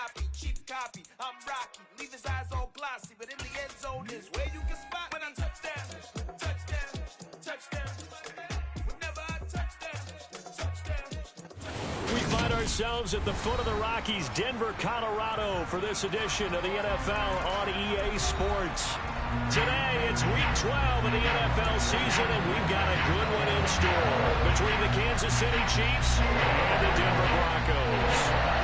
sloppy, cheap copy. I'm Rocky, leave his eyes all glossy, but in the end zone is where you can spot when I touchdown, touchdown, touchdown. Whenever I touchdown, touchdown. We find ourselves at the foot of the Rockies, Denver, Colorado, for this edition of the NFL on EA Sports. Today, it's Week 12 of the NFL season, and we've got a good one in store between the Kansas City Chiefs and the Denver Broncos.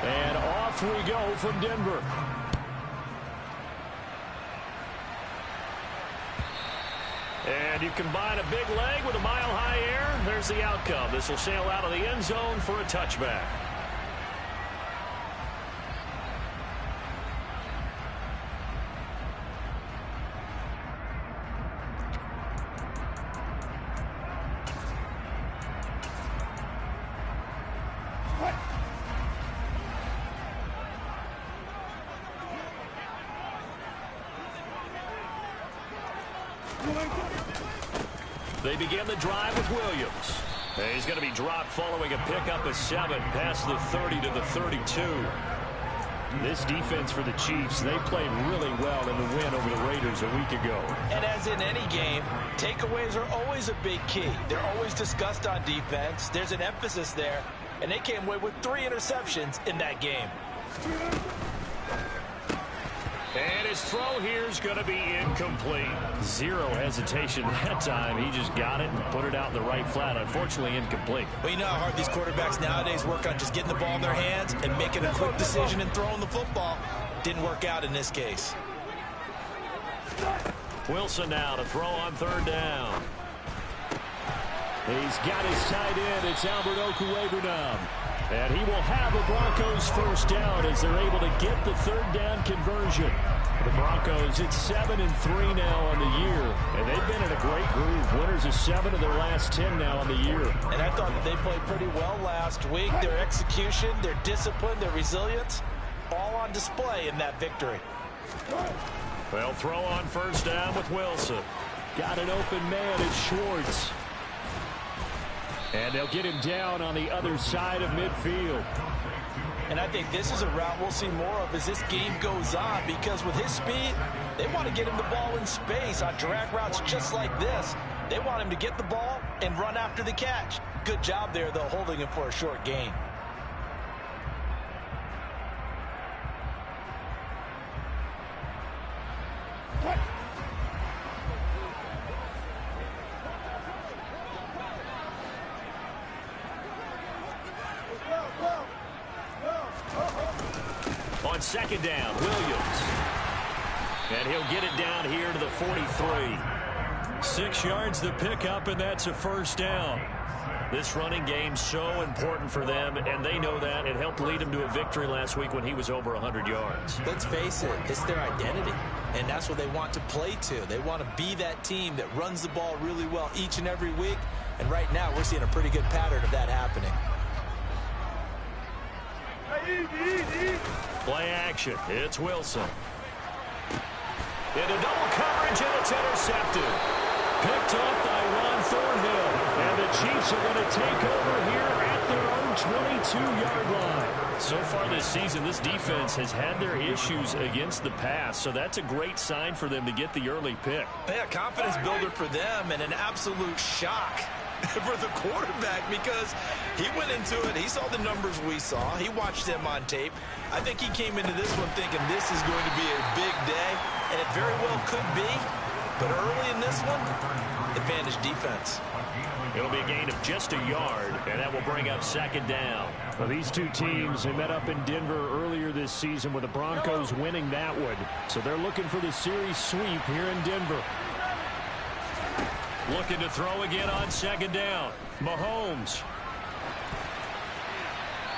And off we go from Denver. And you combine a big leg with a mile-high air. There's the outcome. This will sail out of the end zone for a touchback. They begin the drive with Williams. He's going to be dropped following a pickup of 7 past the 30 to the 32. This defense for the Chiefs, they played really well in the win over the Raiders a week ago. And as in any game, takeaways are always a big key. They're always discussed on defense. There's an emphasis there, and they came away with 3 interceptions in that game. And his throw here is going to be incomplete. Zero hesitation that time. He just got it and put it out in the right flat. Unfortunately, incomplete. Well, you know how hard these quarterbacks nowadays work on just getting the ball in their hands and making a quick decision and throwing the football. Didn't work out in this case. Wilson now to throw on 3rd down. He's got his tight end. It's Albert Okwuegbunam. And he will have the Broncos first down as they're able to get the 3rd down conversion. The Broncos, it's 7-3 now on the year, and they've been in a great groove. Winners of 7 of their last 10 now on the year. And I thought that they played pretty well last week. Their execution, their discipline, their resilience, all on display in that victory. They'll throw on 1st down with Wilson. Got an open man, it's Schwartz. And they'll get him down on the other side of midfield. And I think this is a route we'll see more of as this game goes on, because with his speed, they want to get him the ball in space on drag routes just like this. They want him to get the ball and run after the catch. Good job there, though, holding him for a short gain. On 2nd down, Williams. And he'll get it down here to the 43. 6 yards the pickup, and that's a 1st down. This running game's so important for them, and they know that. It helped lead them to a victory last week when he was over 100 yards. Let's face it, it's their identity, and that's what they want to play to. They want to be that team that runs the ball really well each and every week, and right now we're seeing a pretty good pattern of that happening. Play action. It's Wilson. Into double coverage, and it's intercepted. Picked off by Ron Thornhill. And the Chiefs are going to take over here at their own 22-yard line. So far this season, this defense has had their issues against the pass, so that's a great sign for them to get the early pick. Yeah, confidence builder for them, and an absolute shock for the quarterback, because he went into it, he saw the numbers we saw, he watched them on tape. I think he came into this one thinking this is going to be a big day, and it very well could be, but early in this one, advantage defense. It'll be a gain of just a yard, and that will bring up 2nd down. Well, these two teams, they met up in Denver earlier this season with the Broncos winning that one, so they're looking for the series sweep here in Denver. Looking to throw again on 2nd down. Mahomes.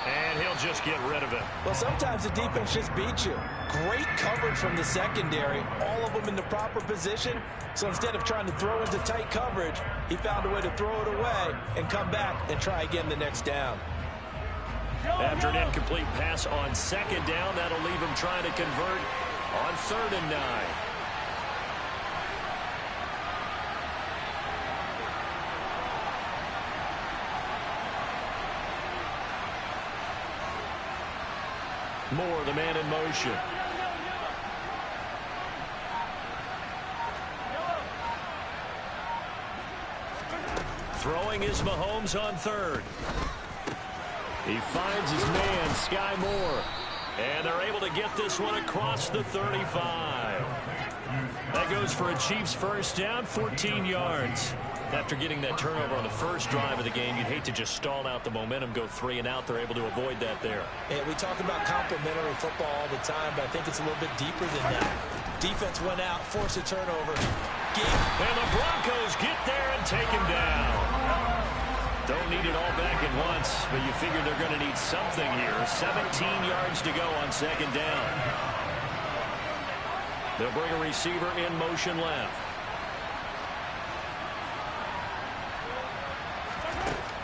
And he'll just get rid of it. Well, sometimes the defense just beats you. Great coverage from the secondary, all of them in the proper position. So instead of trying to throw into tight coverage, he found a way to throw it away and come back and try again the next down. After an incomplete pass on second down, that'll leave him trying to convert on 3rd and 9. Moore, the man in motion. Throwing is Mahomes on 3rd. He finds his man, Sky Moore. And they're able to get this one across the 35. That goes for a Chiefs first down, 14 yards. After getting that turnover on the first drive of the game, you'd hate to just stall out the momentum, go 3 and out. They're able to avoid that there. Yeah, we talk about complementary football all the time, but I think it's a little bit deeper than that. Defense went out, forced a turnover. And the Broncos get there and take him down. Don't need it all back at once, but you figure they're going to need something here. 17 yards to go on 2nd down. They'll bring a receiver in motion left.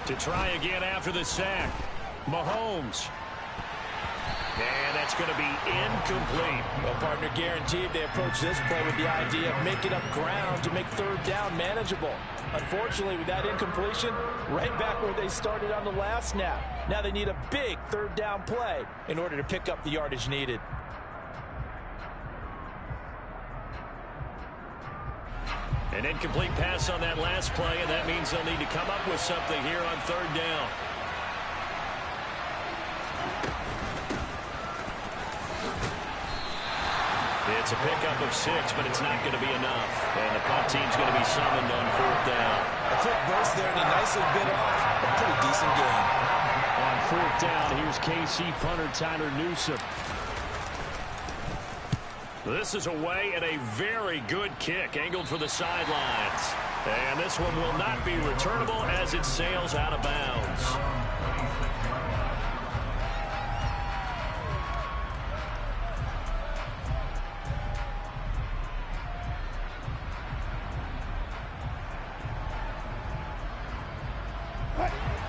To try again after the sack. Mahomes. And that's going to be incomplete. Well, partner, guaranteed they approach this play with the idea of making up ground to make 3rd down manageable. Unfortunately, with that incompletion, right back where they started on the last snap. Now they need a big 3rd down play in order to pick up the yardage needed. An incomplete pass on that last play, and that means they'll need to come up with something here on 3rd down. It's a pickup of 6, but it's not going to be enough. And the punt team's going to be summoned on 4th down. A quick burst there, and he nicely bit off a pretty decent game. On 4th down, here's KC punter Tyler Newsome. This is away and a very good kick, angled for the sidelines. And this one will not be returnable as it sails out of bounds.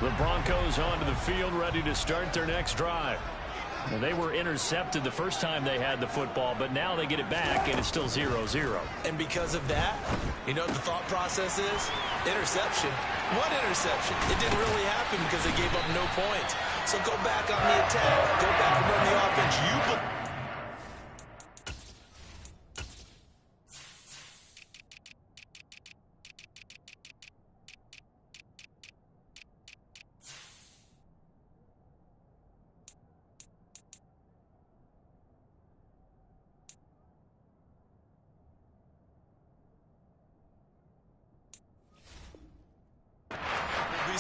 The Broncos onto the field, ready to start their next drive. Well, they were intercepted the first time they had the football, but now they get it back, and it's still 0-0. And because of that, you know what the thought process is? Interception. What interception? It didn't really happen because they gave up no points. So go back on the attack. Go back and run the offense.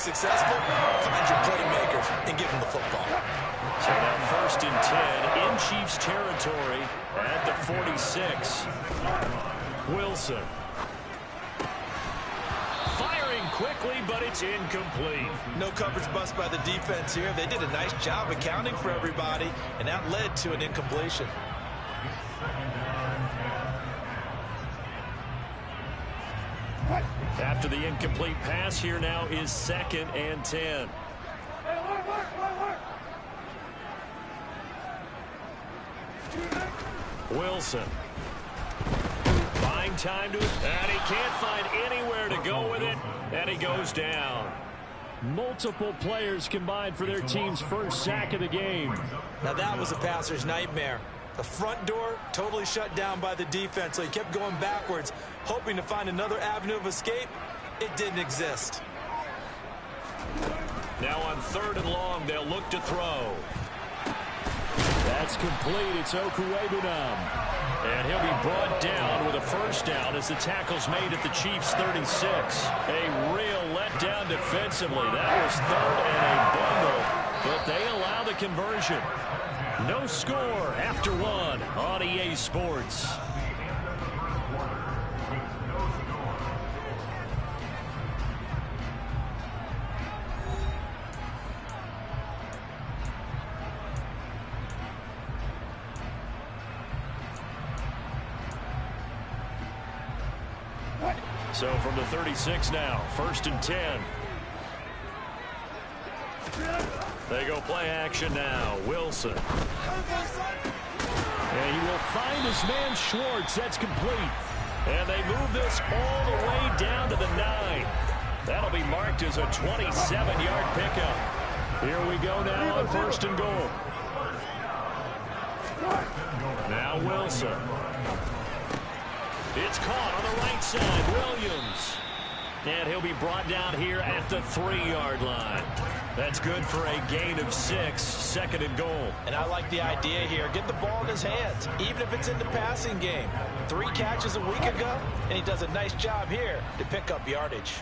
Successful, find your playmakers and give them the football. So now 1st and 10 in Chiefs territory at the 46. Wilson. Firing quickly, but it's incomplete. No coverage bust by the defense here. They did a nice job accounting for everybody, and that led to an incompletion. After the incomplete pass, here now is 2nd and 10. Wilson. Buying time to it, and he can't find anywhere to go with it, and he goes down. Multiple players combined for their team's first sack of the game. Now that was a passer's nightmare. The front door totally shut down by the defense, so he kept going backwards, hoping to find another avenue of escape. It didn't exist. Now on 3rd and long, they'll look to throw. That's complete. It's Okuwebunam. And he'll be brought down with a first down as the tackle's made at the Chiefs' 36. A real letdown defensively. That was 3rd and a bundle, but they allow the conversion. No score after 1 on EA Sports. So from the 36 now, 1st and 10. They go play action now. Wilson. And he will find his man Schwartz. That's complete. And they move this all the way down to the 9. That'll be marked as a 27-yard pickup. Here we go now on 1st and goal. Now Wilson. It's caught on the right side. Williams. And he'll be brought down here at the 3-yard line. That's good for a gain of 6, 2nd and goal. And I like the idea here. Get the ball in his hands, even if it's in the passing game. 3 catches a week ago, and he does a nice job here to pick up yardage.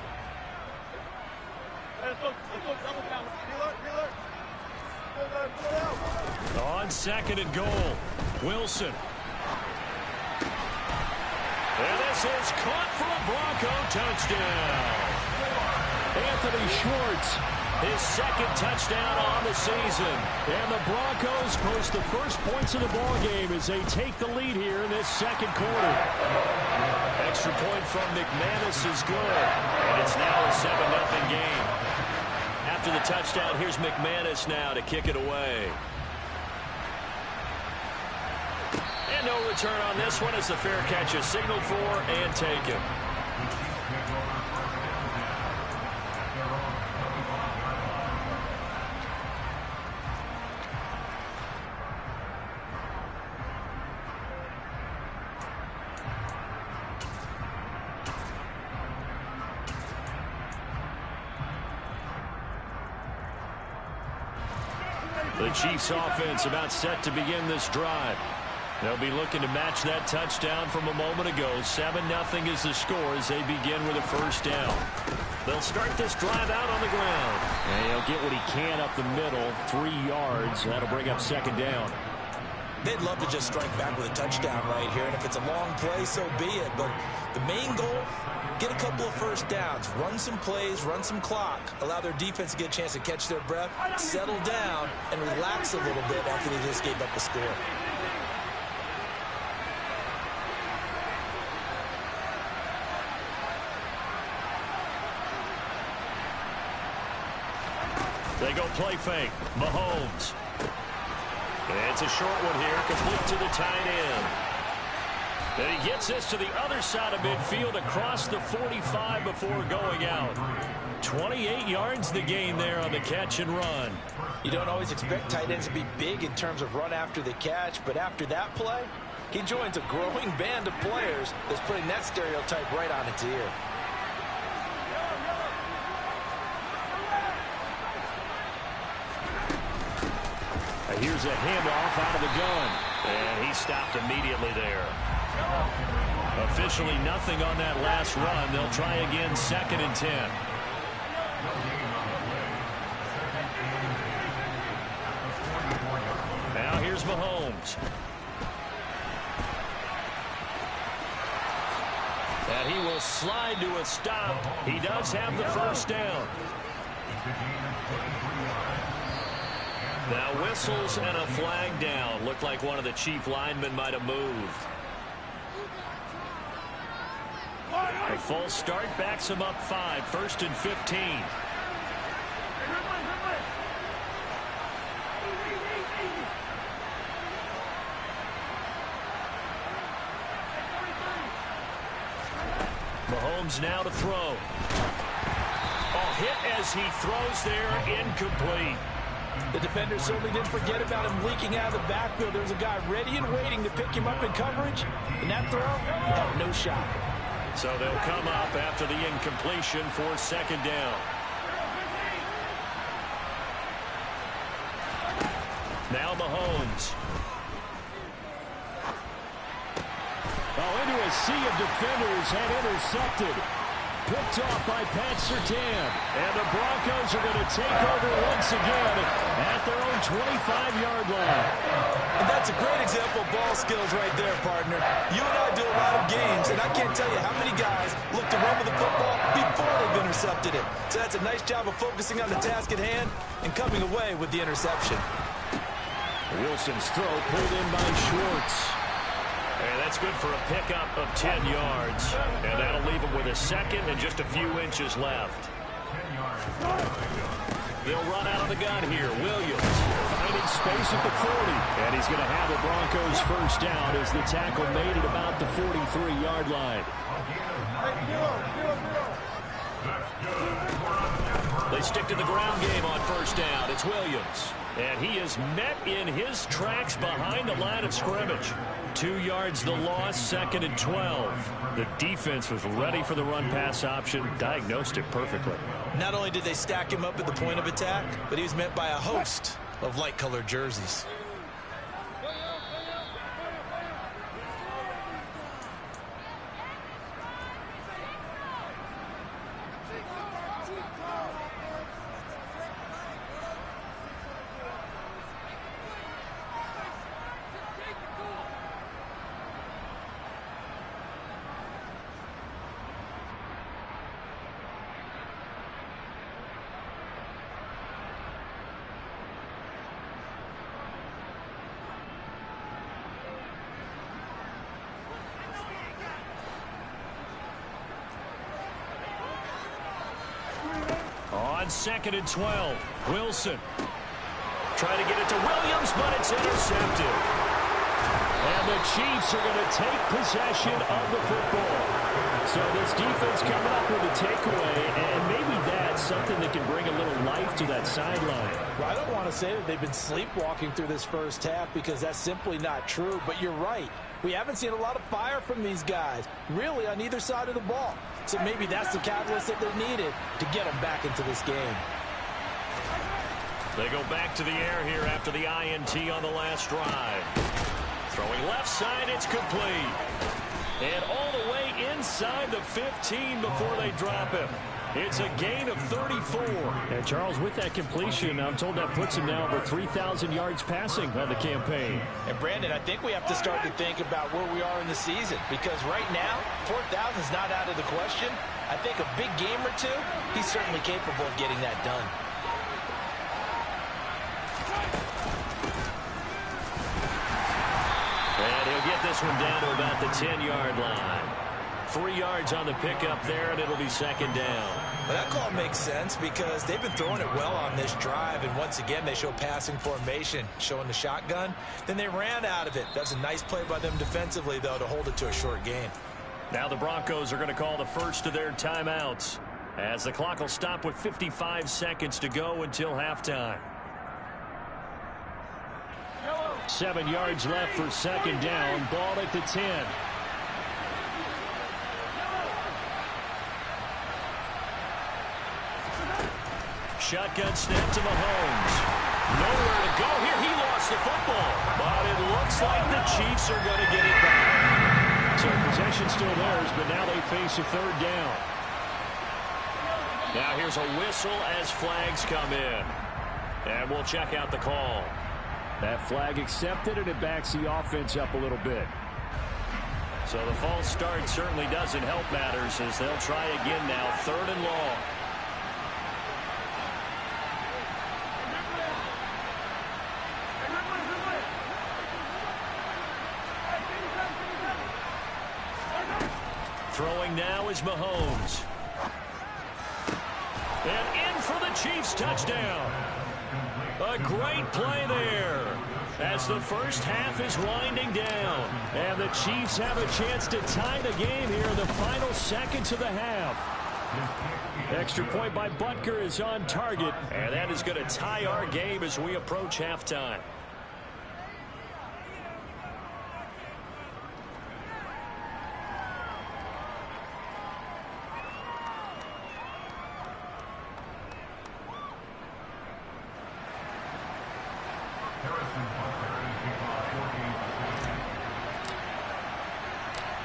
On 2nd and goal, Wilson. And this is caught for a Bronco touchdown. Anthony Schwartz, his 2nd touchdown on the season. And the Broncos post the first points of the ballgame as they take the lead here in this 2nd quarter. Extra point from McManus is good. And it's now a 7-0 game. After the touchdown, here's McManus now to kick it away. And no return on this one as the fair catch is signaled for and taken. The Chiefs offense about set to begin this drive. They'll be looking to match that touchdown from a moment ago. 7-0 is the score as they begin with a 1st down. They'll start this drive out on the ground. And he'll get what he can up the middle, 3 yards. That'll bring up 2nd down. They'd love to just strike back with a touchdown right here, and if it's a long play, so be it. But the main goal, get a couple of 1st downs, run some plays, run some clock, allow their defense to get a chance to catch their breath, settle down, and relax a little bit after they just gave up the score. They go play fake. Mahomes. It's a short one here, complete to the tight end. Then he gets this to the other side of midfield across the 45 before going out. 28 yards the gain there on the catch and run. You don't always expect tight ends to be big in terms of run after the catch, but after that play, he joins a growing band of players that's putting that stereotype right on its ear. Here's a handoff out of the gun. And he stopped immediately there. Officially nothing on that last run. They'll try again 2nd and 10. Now here's Mahomes. And he will slide to a stop. He does have the 1st down. Now whistles and a flag down. Looked like one of the Chief linemen might have moved. A false start backs him up 5. 1st and 15. Mahomes now to throw. Oh, hit as he throws there, incomplete. The defender certainly didn't forget about him leaking out of the backfield. There was a guy ready and waiting to pick him up in coverage, and that throw had no shot. So they'll come up after the incompletion for 2nd down. Now Mahomes. Oh, into a sea of defenders and intercepted. Picked off by Pat Surtain. And the Broncos are going to take over once again at their own 25-yard line. And that's a great example of ball skills right there, partner. You and I do a lot of games, and I can't tell you how many guys look to run with the football before they've intercepted it. So that's a nice job of focusing on the task at hand and coming away with the interception. Wilson's throw pulled in by Schwartz. And that's good for a pickup of 10 yards. And that'll leave him with a second and just a few inches left. They'll run out of the gun here. Williams finding space at the 40. And he's going to have the Broncos first down as the tackle made at about the 43-yard line. They stick to the ground game on first down. It's Williams. And he is met in his tracks behind the line of scrimmage. 2 yards the loss, 2nd and 12. The defense was ready for the run-pass option, diagnosed it perfectly. Not only did they stack him up at the point of attack, but he was met by a host of light-colored jerseys. On 2nd and 12, Wilson. Trying to get it to Williams, but it's intercepted. And the Chiefs are going to take possession of the football. So this defense coming up with a takeaway, and maybe that's something that can bring a little life to that sideline. Well, I don't want to say that they've been sleepwalking through this first half because that's simply not true, but you're right. We haven't seen a lot of fire from these guys, really, on either side of the ball. So maybe that's the catalyst that they needed to get them back into this game. They go back to the air here after the INT on the last drive. Throwing left side, it's complete. And all the way inside the 15 before they drop him. It's a gain of 34. And Charles, with that completion, I'm told that puts him now over 3,000 yards passing on the campaign. And Brandon, I think we have to start to think about where we are in the season, because right now, 4,000 is not out of the question. I think a big game or two, he's certainly capable of getting that done. And he'll get this one down to about the 10-yard line. 3 yards on the pickup there, and it'll be 2nd down. Well, that call makes sense because they've been throwing it well on this drive, and once again, they show passing formation, showing the shotgun. Then they ran out of it. That's a nice play by them defensively, though, to hold it to a short gain. Now the Broncos are going to call the first of their timeouts as the clock will stop with 55 seconds to go until halftime. 7 yards left for 2nd down. Ball at the 10. Shotgun snap to Mahomes. Nowhere to go here. He lost the football. But it looks like the Chiefs are going to get it back. So possession still theirs, but now they face a 3rd down. Now here's a whistle as flags come in. And we'll check out the call. That flag accepted, and it backs the offense up a little bit. So the false start certainly doesn't help matters as they'll try again now. 3rd and long. Throwing now is Mahomes. And in for the Chiefs touchdown. A great play there as the first half is winding down. And the Chiefs have a chance to tie the game here in the final seconds of the half. Extra point by Butker is on target. And that is going to tie our game as we approach halftime.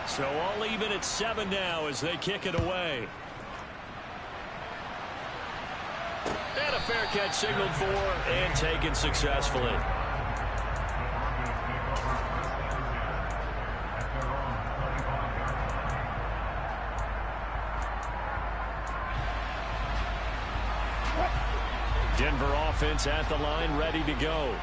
So all even at 7 now as they kick it away. And a fair catch signaled for and taken successfully. Denver offense at the line, ready to go.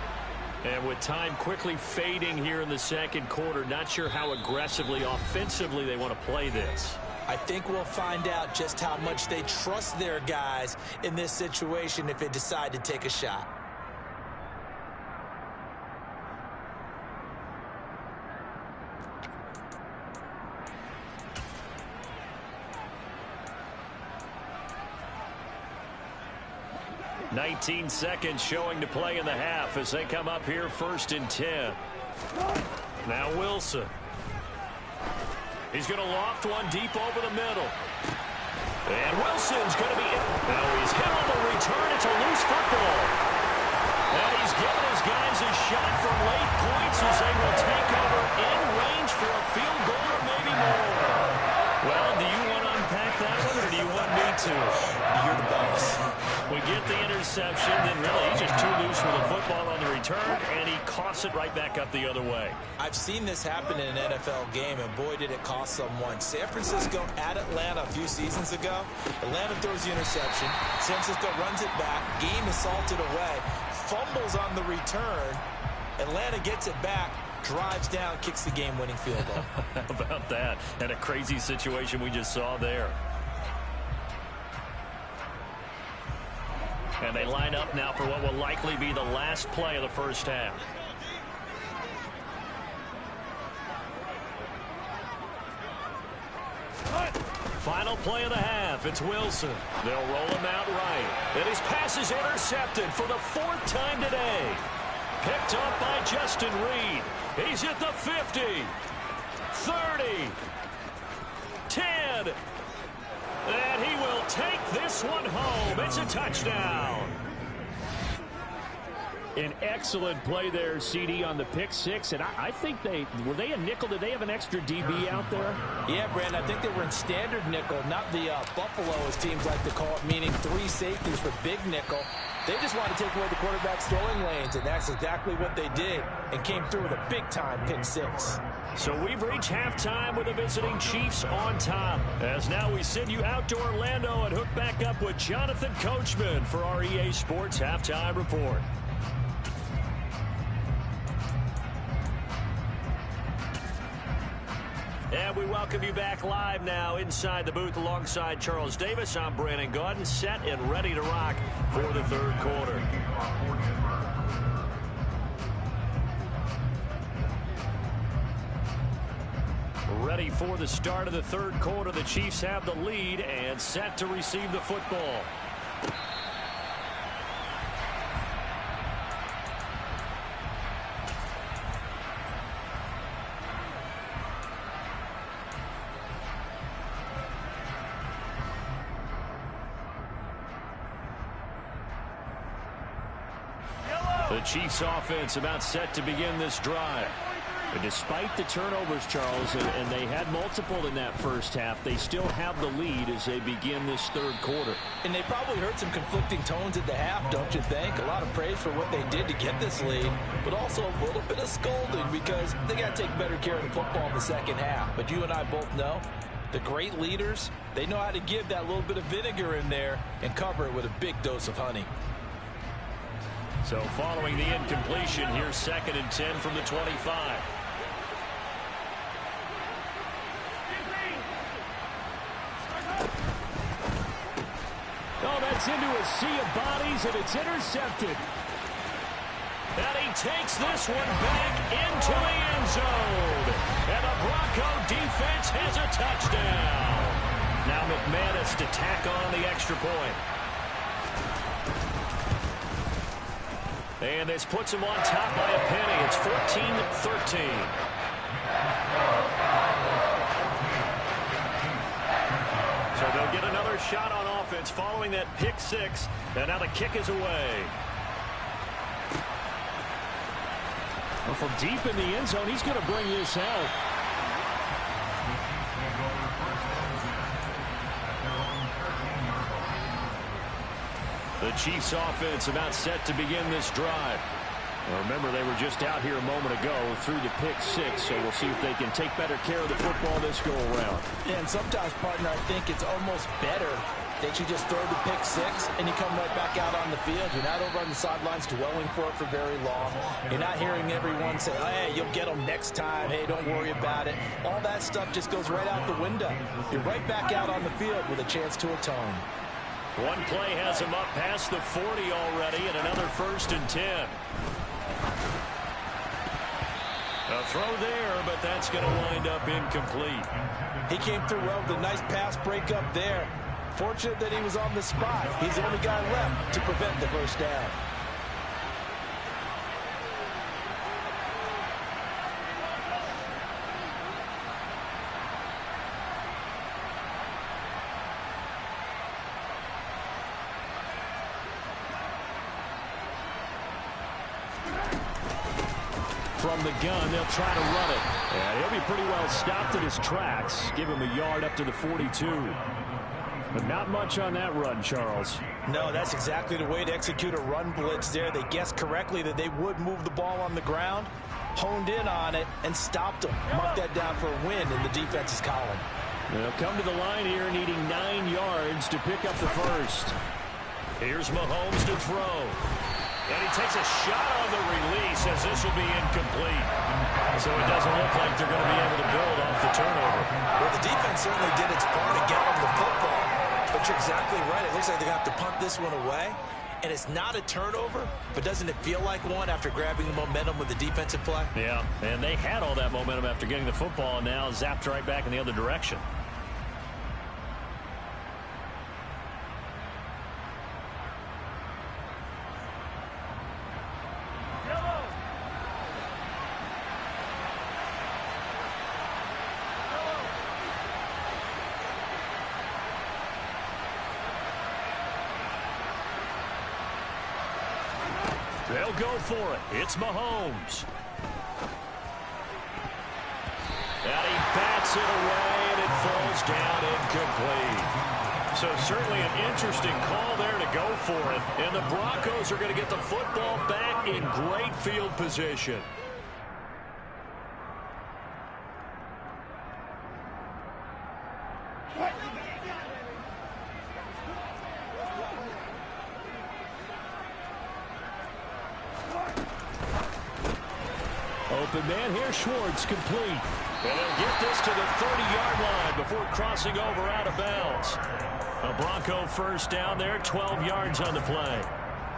And with time quickly fading here in the second quarter, not sure how aggressively, offensively they want to play this. I think we'll find out just how much they trust their guys in this situation if they decide to take a shot. "19 seconds showing to play in the half as they come up here 1st and 10. Now Wilson. He's going to loft one deep over the middle. And Wilson's going to be in. Now he's hit on the return. It's a loose football. And he's given his guys a shot from late points as they will take over in range for a field goal or maybe more. Well, do you want to unpack that one or do you want me to? You're the boss. We get the interception, then really he's just too loose with the football on the return, and he coughs it right back up the other way. I've seen this happen in an NFL game, and boy, did it cost someone. San Francisco at Atlanta a few seasons ago. Atlanta throws the interception. San Francisco runs it back. Game is salted away. Fumbles on the return. Atlanta gets it back. Drives down, kicks the game-winning field goal. How about that? And a crazy situation we just saw there. And they line up now for what will likely be the last play of the first half. Final play of the half. It's Wilson. They'll roll him out right. And his pass is intercepted for the 4th time today. Picked up by Justin Reed. He's at the 50, 30, 10. And he will take this one home. It's a touchdown. An excellent play there, CD, on the pick six. And I think were they a nickel? Did they have an extra DB out there? Yeah, Brandon, I think they were in standard nickel, not the Buffalo, as teams like to call it, meaning 3 safeties for big nickel. They just want to take away the quarterback's throwing lanes, and that's exactly what they did, and came through with a big-time pick six. So we've reached halftime with the visiting Chiefs on top. As now we send you out to Orlando and hook back up with Jonathan Coachman for our EA Sports Halftime Report. And we welcome you back live now inside the booth alongside Charles Davis. I'm Brandon Gaudin, set and ready to rock for the third quarter. Ready for the start of the third quarter. The Chiefs have the lead and set to receive the football. The Chiefs offense about set to begin this drive. But despite the turnovers, Charles, and they had multiple in that first half, they still have the lead as they begin this third quarter. And they probably heard some conflicting tones at the half, don't you think? A lot of praise for what they did to get this lead, but also a little bit of scolding because they got to take better care of the football in the second half. But you and I both know the great leaders, they know how to give that little bit of vinegar in there and cover it with a big dose of honey. So following the incompletion, here's 2nd and 10 from the 25. Oh, that's into a sea of bodies, and it's intercepted. And he takes this one back into the end zone. And the Bronco defense has a touchdown. Now McManus to tack on the extra point. And this puts him on top by a penny. It's 14-13. So they'll get another shot on offense following that pick six. And now the kick is away. Well, from deep in the end zone, he's going to bring this out. The Chiefs offense about set to begin this drive. Well, remember, they were just out here a moment ago through the pick six, so we'll see if they can take better care of the football this go around. Yeah, and sometimes, partner, I think it's almost better They should just throw the pick six, and you come right back out on the field. You're not over on the sidelines dwelling for it for very long. You're not hearing everyone say, oh, hey, you'll get them next time. Hey, don't worry about it. All that stuff just goes right out the window. You're right back out on the field with a chance to atone. One play has him up past the 40 already, and another 1st and 10. A throw there, but that's going to wind up incomplete. He came through well with a nice pass break up there. Fortunate that he was on the spot. He's the only guy left to prevent the first down. From the gun, they'll try to run it. And he'll be pretty well stopped in his tracks. Give him a yard up to the 42. But not much on that run, Charles. No, that's exactly the way to execute a run blitz there. They guessed correctly that they would move the ball on the ground, honed in on it, and stopped them. Mark that down for a win in the defense's column. They'll come to the line here needing 9 yards to pick up the first. Here's Mahomes to throw. And he takes a shot on the release as this will be incomplete. So it doesn't look like they're going to be able to build off the turnover. Well, the defense certainly did its part to get them the football. But you're exactly right. It looks like they're going to have to punt this one away. And it's not a turnover, but doesn't it feel like one after grabbing the momentum with the defensive play? Yeah, and they had all that momentum after getting the football, and now zapped right back in the other direction. They'll go for it. It's Mahomes. And he bats it away, and it falls down incomplete. So certainly an interesting call there to go for it. And the Broncos are going to get the football back in great field position. Open man here, Schwartz, complete. And they'll get this to the 30-yard line before crossing over out of bounds. A Bronco first down there, 12 yards on the play.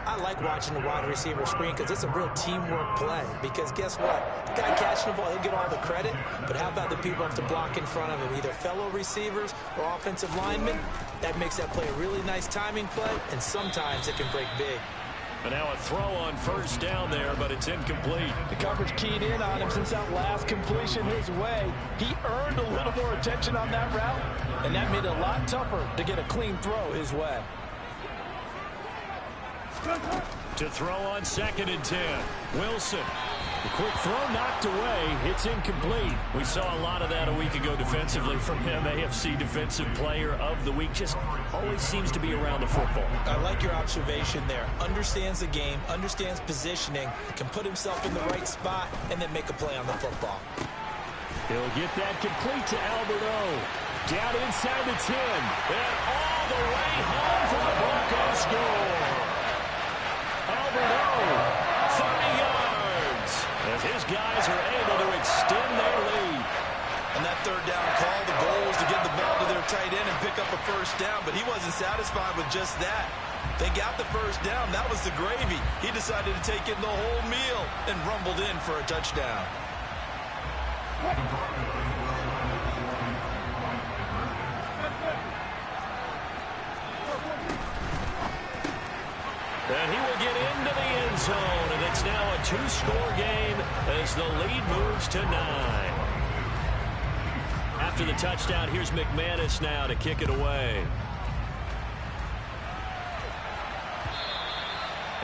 I like watching the wide receiver screen because it's a real teamwork play. Because guess what? The guy catching the ball, he'll get all the credit. But how about the people have to block in front of him, either fellow receivers or offensive linemen? That makes that play a really nice timing play, and sometimes it can break big. And now a throw on first down there, but it's incomplete. The coverage keyed in on him since that last completion his way. He earned a little more attention on that route, and that made it a lot tougher to get a clean throw his way. To throw on 2nd and 10. Wilson. The quick throw knocked away. It's incomplete. We saw a lot of that a week ago defensively from him. AFC Defensive Player of the Week. Just always seems to be around the football. I like your observation there. Understands the game, understands positioning, can put himself in the right spot, and then make a play on the football. He'll get that complete to Alberto. Down inside the 10. And all the way home for the Broncos score. Alberto, 30 yards. As his guys are able to extend their lead. And that third down call, the goal was to get the ball to their tight end and pick up a first down, but he wasn't satisfied with just that. They got the first down. That was the gravy. He decided to take in the whole meal and rumbled in for a touchdown. And he will get into the end zone, and it's now a 2-score game as the lead moves to 9. After the touchdown, here's McManus now to kick it away.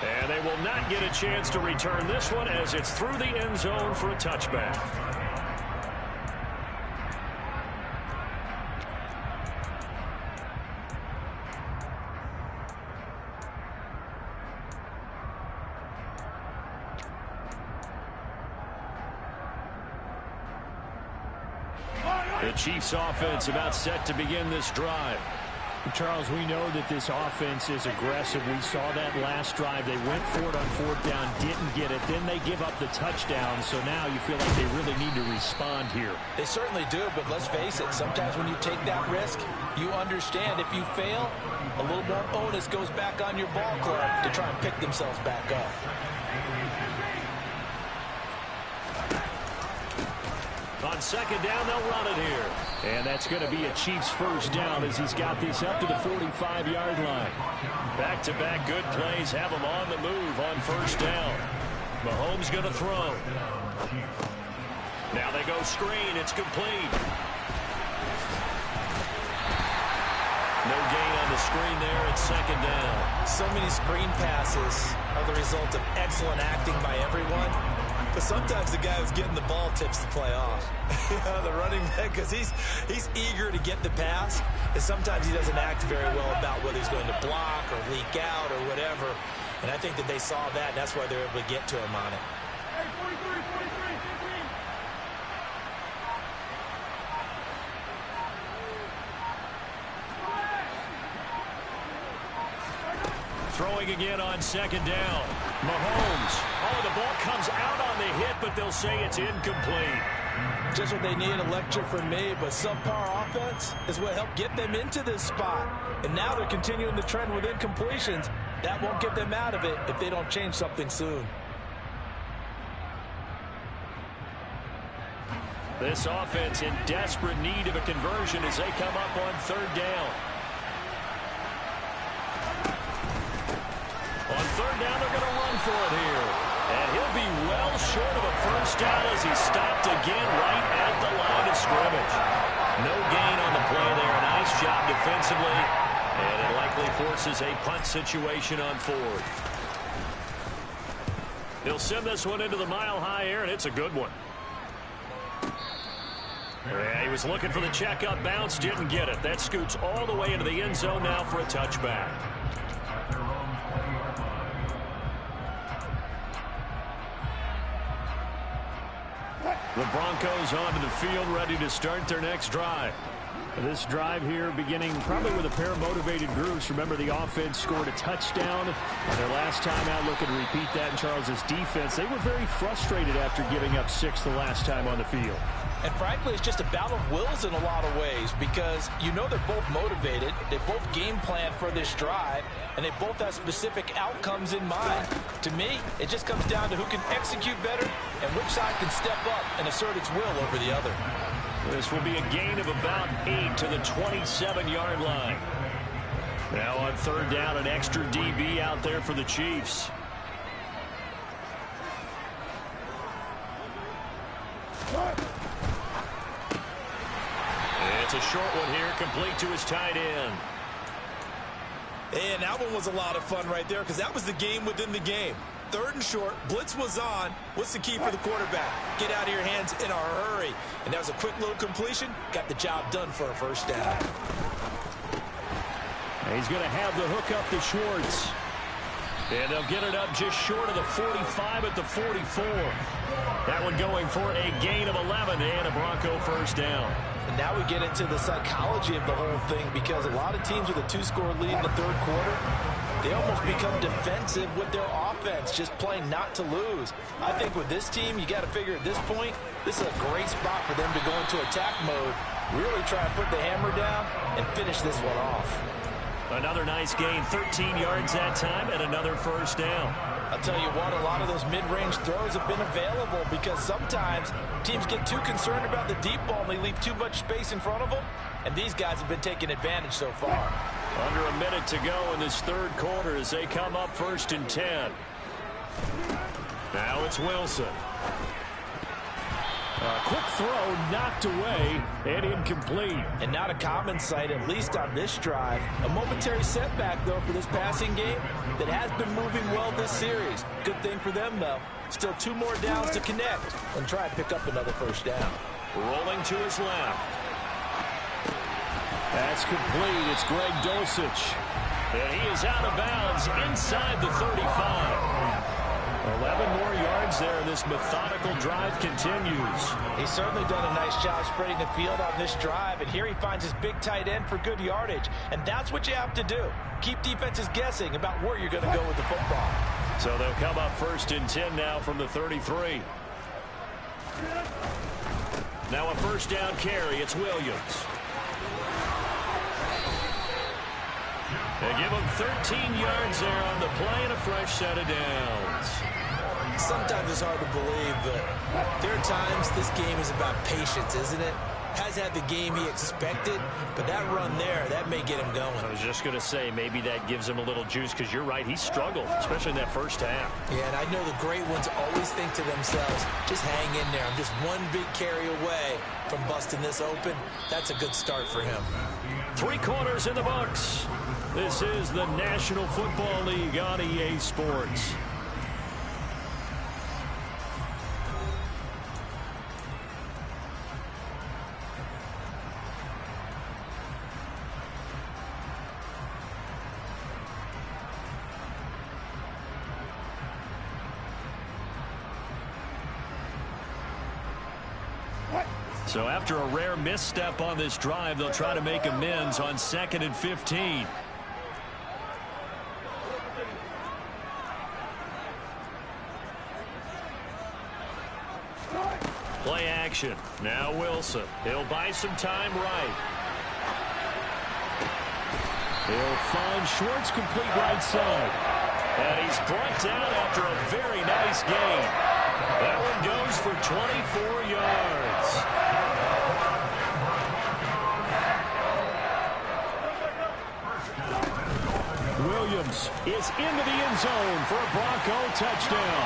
And they will not get a chance to return this one as it's through the end zone for a touchback. The Chiefs offense about set to begin this drive. Charles, we know that this offense is aggressive. We saw that last drive. They went for it on fourth down, didn't get it. Then they give up the touchdown. So now you feel like they really need to respond here. They certainly do, but let's face it. Sometimes when you take that risk, you understand if you fail, a little more onus goes back on your ball club to try and pick themselves back up. On second down, they'll run it here. And that's going to be a Chiefs first down as he's got this up to the 45-yard line. Back-to-back good plays have them on the move on first down. Mahomes going to throw. Now they go screen. It's complete. No gain on the screen there at second down. So many screen passes are the result of excellent acting by everyone. But sometimes the guy who's getting the ball tips the play off. The running back, because he's eager to get the pass, and sometimes he doesn't act very well about whether he's going to block or leak out or whatever. And I think that they saw that, and that's why they're able to get to him on it. Throwing again on second down. Mahomes. Oh, the ball comes out on the hit, but they'll say it's incomplete. Just what they need, a lecture from me, but subpar offense is what helped get them into this spot. And now they're continuing the trend with incompletions. That won't get them out of it if they don't change something soon. This offense in desperate need of a conversion as they come up on third down. On third down, they're going to run for it here. And he'll be well short of a first down as he's stopped again right at the line of scrimmage. No gain on the play there. Nice job defensively. And it likely forces a punt situation on fourth. He'll send this one into the mile-high air, and it's a good one. Yeah, he was looking for the checkup bounce, didn't get it. That scoots all the way into the end zone now for a touchback. The Broncos onto the field, ready to start their next drive. This drive here beginning probably with a pair of motivated groups. Remember, the offense scored a touchdown on their last time out. Looking to repeat that in Charles's defense. They were very frustrated after giving up 6 the last time on the field. And frankly, it's just a battle of wills in a lot of ways because you know they're both motivated. They both game plan for this drive, and they both have specific outcomes in mind. To me, it just comes down to who can execute better and which side can step up and assert its will over the other. This will be a gain of about 8 to the 27-yard line. Now on third down, an extra DB out there for the Chiefs. It's a short one here, complete to his tight end. And that one was a lot of fun right there because that was the game within the game. Third and short, blitz was on. What's the key for the quarterback? Get out of your hands in a hurry. And that was a quick little completion. Got the job done for a first down. He's going to have the hook up to Schwartz. And they'll get it up just short of the 45 at the 44. That one going for a gain of 11 and a Bronco first down. And now we get into the psychology of the whole thing because a lot of teams with a 2-score lead in the third quarter, they almost become defensive with their offense, just playing not to lose. I think with this team, you got to figure at this point, this is a great spot for them to go into attack mode, really try to put the hammer down and finish this one off. Another nice gain, 13 yards that time, and another first down. I'll tell you what, a lot of those mid-range throws have been available because sometimes teams get too concerned about the deep ball and they leave too much space in front of them, and these guys have been taking advantage so far. Under a minute to go in this third quarter as they come up 1st and 10. Now it's Wilson. A quick throw knocked away and incomplete. And not a common sight, at least on this drive. A momentary setback, though, for this passing game that has been moving well this series. Good thing for them, though. Still 2 more downs to connect and try and pick up another first down. Rolling to his left. That's complete. It's Greg Dulcich. And he is out of bounds inside the 35. 11 more yards yards there, and this methodical drive continues. He's certainly done a nice job spreading the field on this drive, and here he finds his big tight end for good yardage, and that's what you have to do. Keep defenses guessing about where you're going to go with the football. So they'll come up 1st and 10 now from the 33. Now a 1st down carry. It's Williams. They give him 13 yards there on the play and a fresh set of downs. Sometimes it's hard to believe, but there are times this game is about patience, isn't it? Has had the game he expected, but that run there, that may get him going. I was just going to say, maybe that gives him a little juice, because you're right, he struggled, especially in that first half. Yeah, and I know the great ones always think to themselves, just hang in there. I'm just one big carry away from busting this open. That's a good start for him. 3 quarters in the books. This is the National Football League on EA Sports. So after a rare misstep on this drive, they'll try to make amends on 2nd and 15. Play action. Now Wilson. He'll buy some time right. He'll find Schwartz complete right side. And he's brought down after a very nice gain. That one goes for 24 yards. Williams is into the end zone for a Bronco touchdown.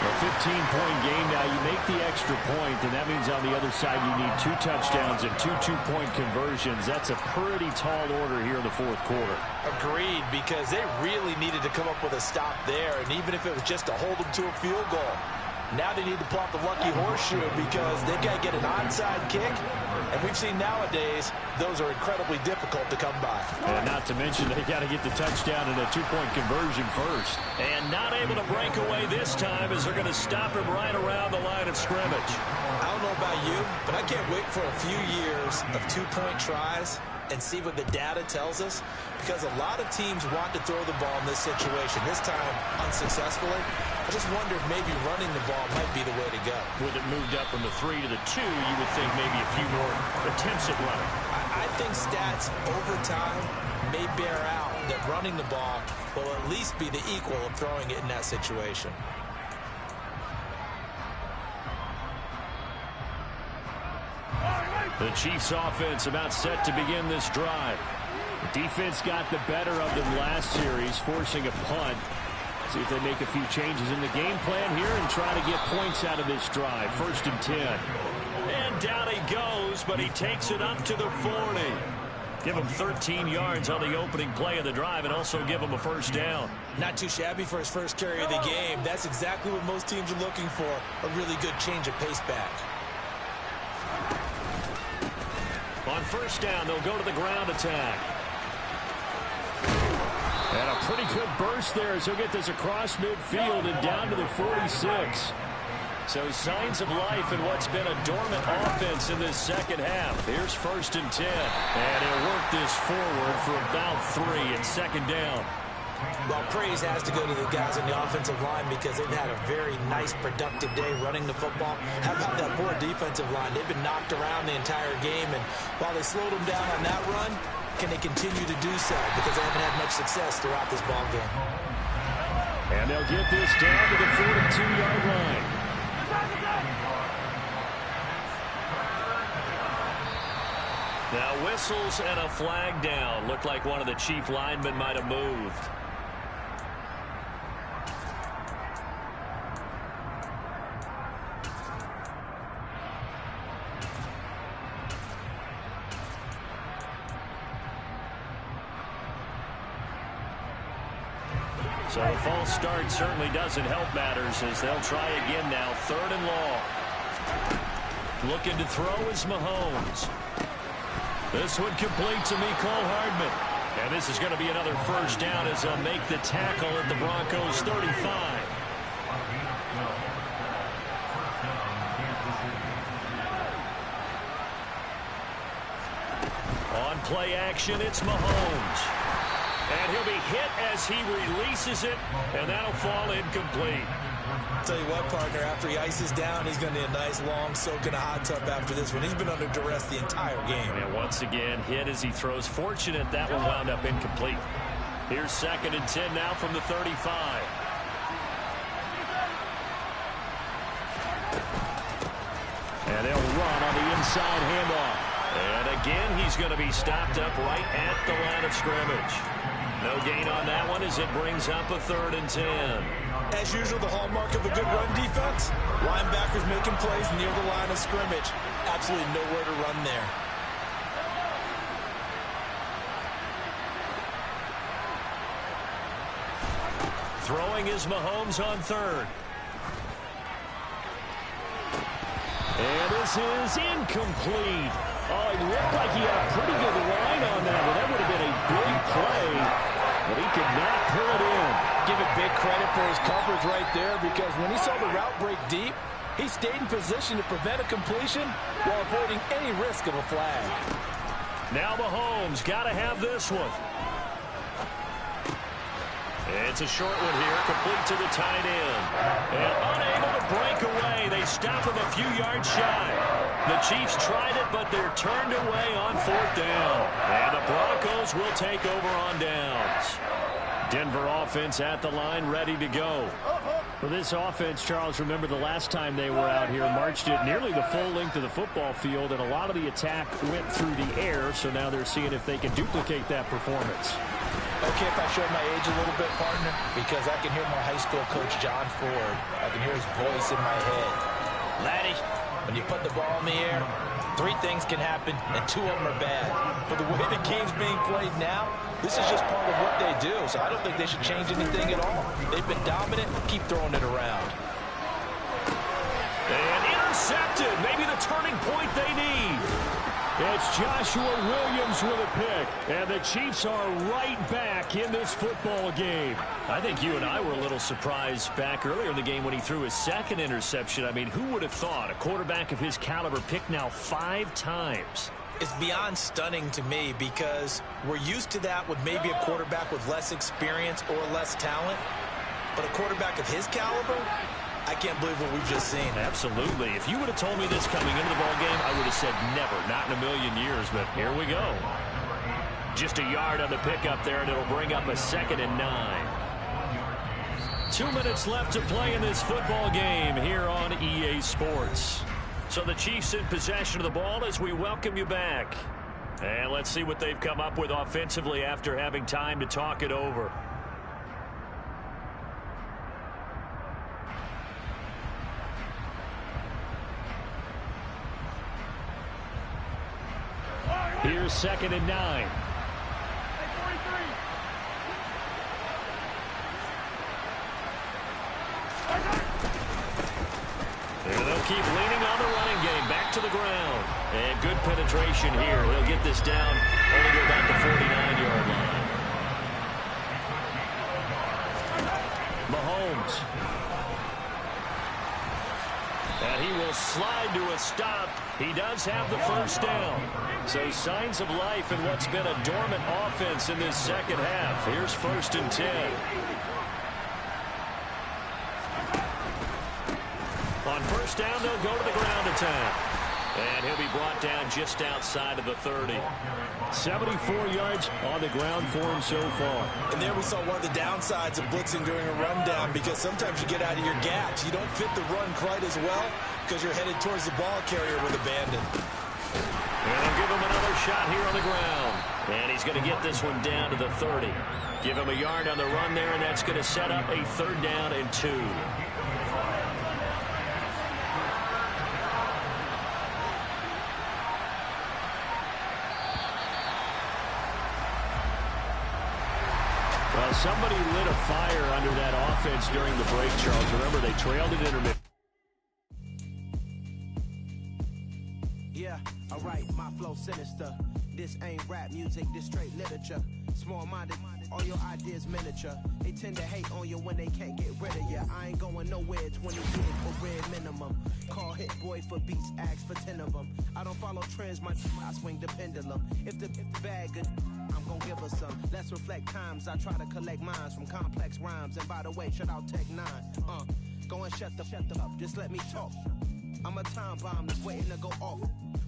A 15-point game now. You make the extra point, and that means on the other side you need 2 touchdowns and 2 two-point conversions. That's a pretty tall order here in the 4th quarter. Agreed, because they really needed to come up with a stop there, and even if it was just to hold them to a field goal. Now they need to pull out the lucky horseshoe because they've got to get an onside kick. And we've seen nowadays those are incredibly difficult to come by. And not to mention they got to get the touchdown and a 2-point conversion first. And not able to break away this time as they're going to stop him right around the line of scrimmage. I don't know about you, but I can't wait for a few years of 2-point tries and see what the data tells us, because a lot of teams want to throw the ball in this situation. This time, unsuccessfully. I just wonder if maybe running the ball might be the way to go. With it moved up from the 3 to the 2, you would think maybe a few more attempts at running. I think stats over time may bear out that running the ball will at least be the equal of throwing it in that situation. The Chiefs offense about set to begin this drive. The defense got the better of them last series, forcing a punt. See if they make a few changes in the game plan here and try to get points out of this drive. 1st and 10. And down he goes, but he takes it up to the 40. Give him 13 yards on the opening play of the drive and also give him a 1st down. Not too shabby for his first carry of the game. That's exactly what most teams are looking for, a really good change of pace back. On 1st down, they'll go to the ground attack. And a pretty good burst there as he'll get this across midfield and down to the 46. So signs of life in what's been a dormant offense in this second half. Here's 1st and 10. And he'll work this forward for about 3 and 2nd down. Well, praise has to go to the guys on the offensive line because they've had a very nice, productive day running the football. How about that poor defensive line? They've been knocked around the entire game, and while they slowed them down on that run, can they continue to do so? Because they haven't had much success throughout this ball game. And they'll get this down to the 42-yard line. Now whistles and a flag down. Looked like one of the Chief linemen might have moved. So a false start certainly doesn't help matters as they'll try again now. 3rd and long. Looking to throw is Mahomes. This one complete to Mecole Hardman. And this is going to be another 1st down as they'll make the tackle at the Broncos' 35. play action. It's Mahomes. And he'll be hit as he releases it, and that'll fall incomplete. Tell you what, partner, after he ices down, he's going to need a nice long soak in a hot tub after this one. He's been under duress the entire game. And once again, hit as he throws. Fortunate that one wound up incomplete. Here's 2nd and 10 now from the 35. And they'll run on the inside handoff. And again, he's going to be stopped up right at the line of scrimmage. No gain on that one as it brings up a 3rd and 10. As usual, the hallmark of a good run defense, linebackers making plays near the line of scrimmage. Absolutely nowhere to run there. Throwing is Mahomes on 3rd. And this is incomplete. Oh, it looked like he had a pretty good line on that one. That would have been a big play, but he could not pull it in. Give it big credit for his coverage right there, because when he saw the route break deep, he stayed in position to prevent a completion while avoiding any risk of a flag. Now Mahomes got to have this one. It's a short one here, complete to the tight end. And unable to break away. They stop him a few yards shy. The Chiefs tried it, but they're turned away on 4th down. And the Broncos will take over on downs. Denver offense at the line, ready to go. For this offense, Charles, remember the last time they were out here, marched it nearly the full length of the football field, and a lot of the attack went through the air, so now they're seeing if they can duplicate that performance. Okay, if I show my age a little bit, partner, because I can hear my high school coach, John Ford. I can hear his voice in my head. Laddie, when you put the ball in the air, 3 things can happen, and 2 of them are bad. But the way the game's being played now, this is just part of what they do, so I don't think they should change anything at all. They've been dominant. Keep throwing it around. And intercepted. Maybe the turning point they need. It's Joshua Williams with a pick, and the Chiefs are right back in this football game. I think you and I were a little surprised back earlier in the game when he threw his 2nd interception. I mean, who would have thought a quarterback of his caliber picked now 5 times? It's beyond stunning to me, because we're used to that with maybe a quarterback with less experience or less talent. But a quarterback of his caliber, I can't believe what we've just seen. Absolutely. If you would have told me this coming into the ball game, I would have said never, not in a million years, but here we go. Just a yard on the pickup there, and it'll bring up a 2nd and 9. 2 minutes left to play in this football game here on EA Sports. So the Chiefs in possession of the ball as we welcome you back. And let's see what they've come up with offensively after having time to talk it over. Here's 2nd and 9. And they'll keep leaning on the running game. Back to the ground. And good penetration here. He'll get this down only to about the 49-yard line. Mahomes. And he will slide to a stop. He does have the 1st down. So signs of life in what's been a dormant offense in this 2nd half. Here's 1st and 10. On 1st down, they'll go to the ground attack. And he'll be brought down just outside of the 30. 74 yards on the ground for him so far. And there we saw one of the downsides of blitzing during a rundown, because sometimes you get out of your gaps. You don't fit the run quite as well because you're headed towards the ball carrier with abandon. And they'll give him another shot here on the ground. And he's going to get this one down to the 30. Give him a yard on the run there, and that's going to set up a 3rd down and 2. Well, somebody lit a fire under that offense during the break, Charles. Remember, they trailed at intermission. Yeah, alright, my flow sinister. This ain't rap music, this straight literature. Small-minded, all your ideas miniature. They tend to hate on you when they can't get rid of you. I ain't going nowhere, 20 years career minimum. Call Hit Boy for beats, ask for 10 of them. I don't follow trends, I swing the pendulum. If the bag good, I'm gonna give her some. Let's reflect times, I try to collect minds from complex rhymes. And by the way, shout out Tech 9. Go and shut the up, just let me talk. I'm a time bomb that's waiting to go off.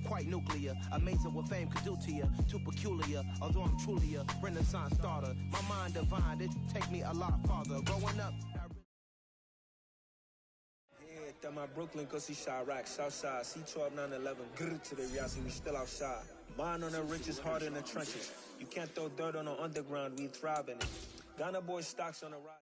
Quite nuclear, amazing what fame could do to you. Too peculiar, although I'm truly a renaissance starter. My mind divine, it take me a lot farther. Growing up, yeah, that my Brooklyn, cause he Chirac, Southside, C12, 911, grr to the Riasi, we still outside. Mine on the riches, hard in the trenches. You can't throw dirt on the underground, we thrive in it. Ghana boy stocks on the rock.